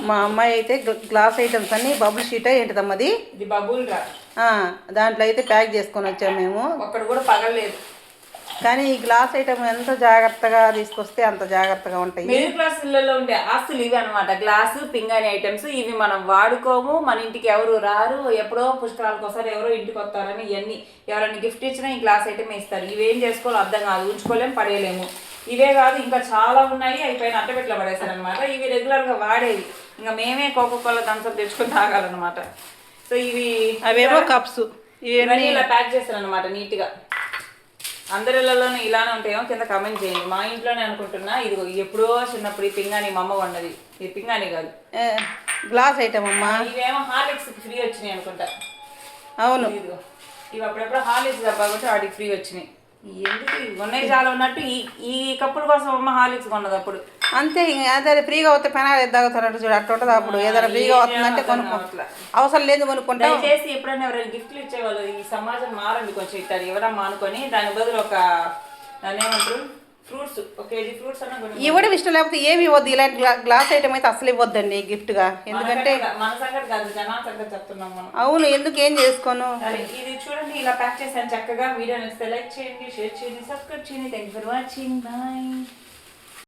మా అమ్మాయి అయితే గ్లాస్ ఐటమ్స్ అన్ని బబుల్ షీట్ ఏంటిదమ్మది ఇది బబుల్ రా. దాంట్లో అయితే ప్యాక్ చేసుకొని వచ్చాము మేము. ఒక్కడు కూడా పగలలేదు. కానీ ఈ గ్లాస్ ఐటమ్ ఎంత జాగ్రత్తగా తీసుకొస్తే అంత జాగ్రత్తగా ఉంటాయి. మిడిల్ క్లాస్ ఇళ్ళలో ఉండే ఆస్తులు ఇవి అనమాట. గ్లాసు పింగాణి ఐటమ్స్ ఇవి మనం వాడుకోము. మన ఇంటికి ఎవరు రారు, ఎప్పుడో పుష్కరాలకు వస్తారు, ఎవరో ఇంటికి వస్తారని ఇవన్నీ ఎవరైనా గిఫ్ట్ ఇచ్చినా ఈ గ్లాస్ ఐటమే ఇస్తారు. ఇవేం చేసుకోవాలో అర్థం కాదు, ఉంచుకోలేము, పడేయలేము. ఇవే కాదు ఇంకా చాలా ఉన్నాయి. అవి పైన అట్టపెట్లో పడేస్తారు అనమాట. ఇవి రెగ్యులర్గా వాడేవి. ఇంకా మేమే కోకోకోలా థమ్స్అప్ తెచ్చుకొని తాగాలన్నమాట. సో ఇవి అవేమో కప్స్ ఇవన్నీ ఇలా ప్యాక్ చేస్తారు అనమాట నీట్గా. అందరిలోనూ ఇలానే ఉంటాయేమో కింద కామెంట్ చేయండి. మా ఇంట్లోనే అనుకుంటున్నా. ఇదిగో ఎప్పుడో చిన్నప్పుడు ఈ పింగాణి మా అమ్మ వండది. ఇది పింగాణి కాదు, గ్లాస్ ఐటమ్ అమ్మా. ఇవేమో హార్లిక్స్ ఫ్రీ వచ్చినాయి అనుకుంటా. అవును, ఇదిగో ఇవి అప్పుడెప్పుడు హార్లిక్స్ డబ్బా కొట్టి వాటికి ఫ్రీ వచ్చినాయి. ఎందుకు ఉన్నాయి చాలా ఉన్నట్టు ఈ కప్పుల కోసం అమ్మ హార్లిక్స్ కొన్నది అప్పుడు. అంతే. అదే ఫ్రీగా వస్తే పెనాలు తాగుతున్నట్టు చూడు అట్లా ఉంటుంది. అప్పుడు ఏదైనా ఫ్రీగా వస్తుందంటే కొనుక్కో, అవసరం లేదు కొనుక్కుంటా. దయచేసి ఎప్పుడైనా ఎవరైనా గిఫ్ట్లు ఇచ్చేవాళ్ళు ఈ సమాజం మారండి కొంచెం. ఇట్టారు ఎవరమ్మా అనుకొని దాని బదులు ఒక దాన్ని ఏమంటారు ఫ్రూట్స్, 1 కేజీ ఫ్రూట్స్ అన్న ఇవ్వడం ఇష్టం లేకపోతే ఏమి ఇవ్వద్దు. ఇలాంటి గ్లాస్ ఐటమ్ అయితే అసలు ఇవ్వద్దండి గిఫ్ట్గా. ఎందుకంటే మన సంగతి కాదు, జనాల సంగతి చెప్తున్నాం మనం. అవును, ఎందుకు ఏం చేసుకోను. ఇది చూడండి ఇలా ప్యాక్ చేశాను చక్కగా. వీడియో నచ్చితే లైక్ చేయండి, షేర్ చేయండి, సబ్స్క్రైబ్ చేయండి. Thank you for watching. Bye.